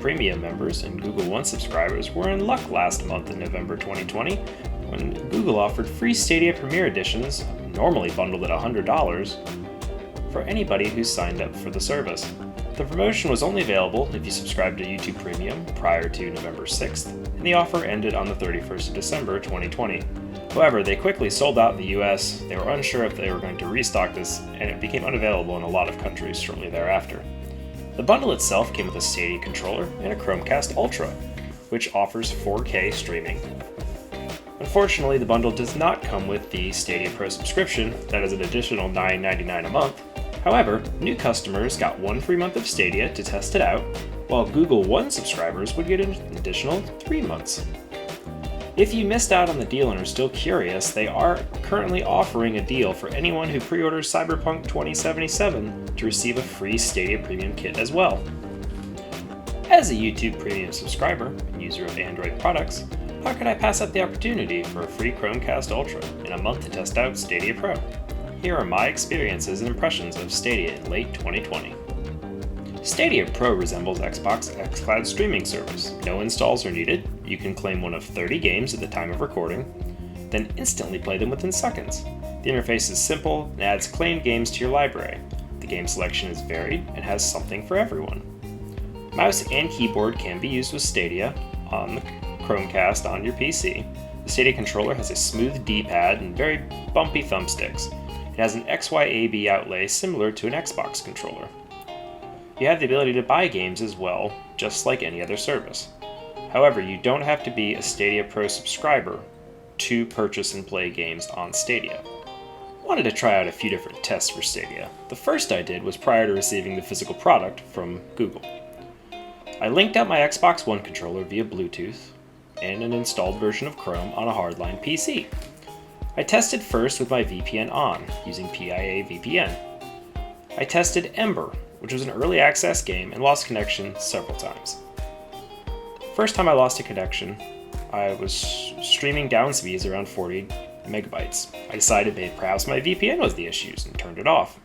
Premium members and Google One subscribers were in luck last month in November 2020 when Google offered free Stadia Premier Editions, normally bundled at $100, for anybody who signed up for the service. The promotion was only available if you subscribed to YouTube Premium prior to November 6th, and the offer ended on the 31st of December 2020. However, they quickly sold out in the US, they were unsure if they were going to restock this, and it became unavailable in a lot of countries shortly thereafter. The bundle itself came with a Stadia controller and a Chromecast Ultra, which offers 4K streaming. Unfortunately, the bundle does not come with the Stadia Pro subscription, that is an additional $9.99 a month. However, new customers got 1 free month of Stadia to test it out, while Google One subscribers would get an additional 3 months. If you missed out on the deal and are still curious, they are currently offering a deal for anyone who pre-orders Cyberpunk 2077 to receive a free Stadia Premium kit as well. As a YouTube Premium subscriber and user of Android products, how could I pass up the opportunity for a free Chromecast Ultra and a month to test out Stadia Pro? Here are my experiences and impressions of Stadia in late 2020. Stadia Pro resembles Xbox xCloud streaming service. No installs are needed, you can claim one of 30 games at the time of recording, then instantly play them within seconds. The interface is simple and adds claimed games to your library. The game selection is varied and has something for everyone. Mouse and keyboard can be used with Stadia on the Chromecast on your PC. The Stadia controller has a smooth D-pad and very bumpy thumbsticks. It has an XYAB outlay similar to an Xbox controller. You have the ability to buy games as well, just like any other service. However, you don't have to be a Stadia Pro subscriber to purchase and play games on Stadia. I wanted to try out a few different tests for Stadia. The first I did was prior to receiving the physical product from Google. I linked out my Xbox One controller via Bluetooth and an installed version of Chrome on a hardline PC. I tested first with my VPN on, using PIA VPN. I tested Ember, which was an early access game, and lost connection several times. First time I lost a connection, I was streaming down speeds around 40 megabytes. I decided maybe perhaps my VPN was the issues and turned it off.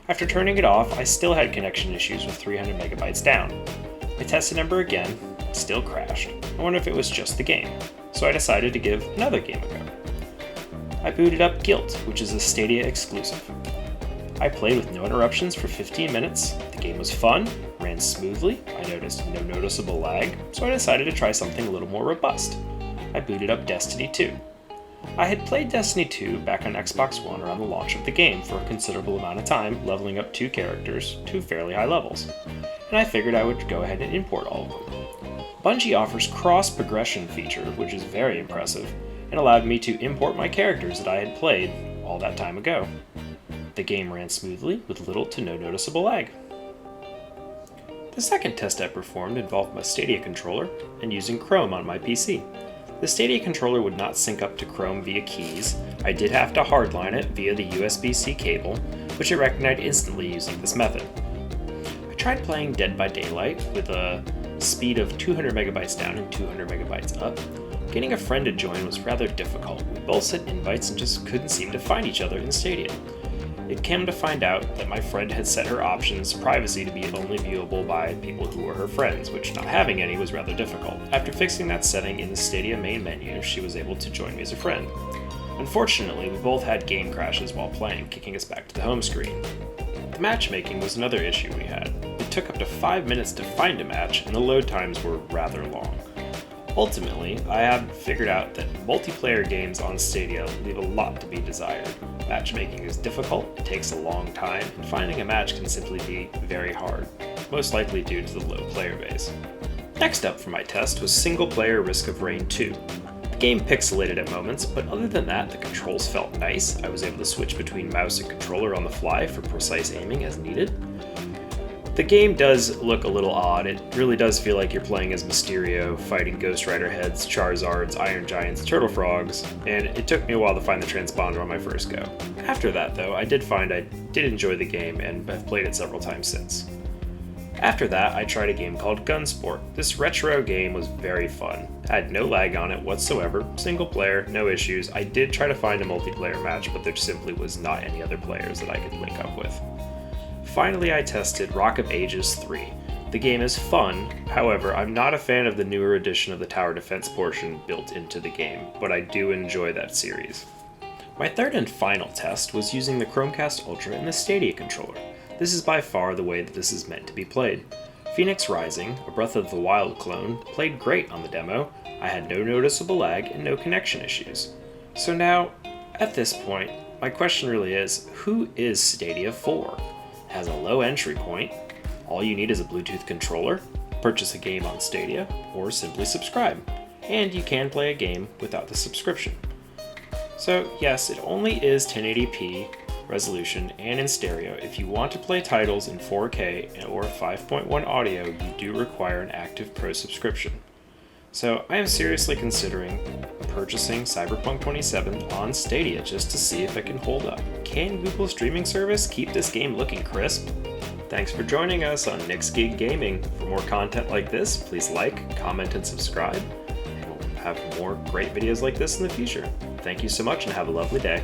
After turning it off, I still had connection issues with 300 megabytes down. I tested Ember again, still crashed. I wondered if it was just the game, so I decided to give another game a go. I booted up Guilt, which is a Stadia exclusive. I played with no interruptions for 15 minutes. The game was fun, ran smoothly, I noticed no noticeable lag, so I decided to try something a little more robust. I booted up Destiny 2. I had played Destiny 2 back on Xbox One around the launch of the game for a considerable amount of time, leveling up 2 characters to fairly high levels, and I figured I would go ahead and import all of them. Bungie offers cross-progression feature, which is very impressive, and allowed me to import my characters that I had played all that time ago. The game ran smoothly with little to no noticeable lag. The second test I performed involved my Stadia controller and using Chrome on my PC. The Stadia controller would not sync up to Chrome via keys. I did have to hardline it via the USB-C cable, which it recognized instantly using this method. I tried playing Dead by Daylight with a speed of 200 megabytes down and 200 megabytes up. Getting a friend to join was rather difficult. We both sent invites and just couldn't seem to find each other in Stadia. It came to find out that my friend had set her options privacy to be only viewable by people who were her friends, which not having any was rather difficult. After fixing that setting in the Stadia main menu, she was able to join me as a friend. Unfortunately, we both had game crashes while playing, kicking us back to the home screen. The matchmaking was another issue we had. It took up to 5 minutes to find a match, and the load times were rather long. Ultimately, I have figured out that multiplayer games on Stadia leave a lot to be desired. Matchmaking is difficult, it takes a long time, and finding a match can simply be very hard, most likely due to the low player base. Next up for my test was single-player Risk of Rain 2. The game pixelated at moments, but other than that, the controls felt nice. I was able to switch between mouse and controller on the fly for precise aiming as needed. The game does look a little odd. It really does feel like you're playing as Mysterio, fighting Ghost Rider heads, Charizards, Iron Giants, Turtle Frogs, and it took me a while to find the transponder on my first go. After that, though, I did enjoy the game and have played it several times since. After that, I tried a game called Gunsport. This retro game was very fun. I had no lag on it whatsoever, single player, no issues. I did try to find a multiplayer match, but there simply was not any other players that I could link up with. Finally, I tested Rock of Ages 3. The game is fun, however, I'm not a fan of the newer edition of the tower defense portion built into the game, but I do enjoy that series. My third and final test was using the Chromecast Ultra and the Stadia controller. This is by far the way that this is meant to be played. Phoenix Rising, a Breath of the Wild clone, played great on the demo. I had no noticeable lag and no connection issues. So now, at this point, my question really is, who is Stadia for? It has a low entry point. All you need is a Bluetooth controller, purchase a game on Stadia, or simply subscribe. And you can play a game without the subscription. So yes, it only is 1080p resolution and in stereo. If you want to play titles in 4K or 5.1 audio, you do require an active Pro subscription. So I am seriously considering purchasing Cyberpunk 27 on Stadia just to see if it can hold up. Can Google's streaming service keep this game looking crisp? Thanks for joining us on NIXGIG Gaming. For more content like this, please like, comment, and subscribe. And we'll have more great videos like this in the future. Thank you so much and have a lovely day.